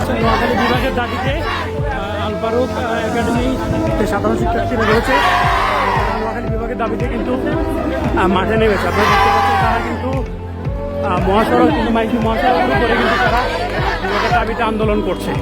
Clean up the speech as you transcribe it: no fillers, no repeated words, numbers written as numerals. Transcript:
পাচ্ছেন নোয়াখালী বিভাগের দাবিতে আল ফারুক একাডেমি সাধারণ শিক্ষার্থীরা রয়েছে। নোয়াখালী বিভাগের দাবিতে কিন্তু মাঠে নেমেছে। আপনারা দেখতে পাচ্ছেন তারা কিন্তু মহাসড়ক কিন্তু মাইকি মহাসড়কের উপরে কিন্তু তারা বিভাগের দাবিতে আন্দোলন করছে।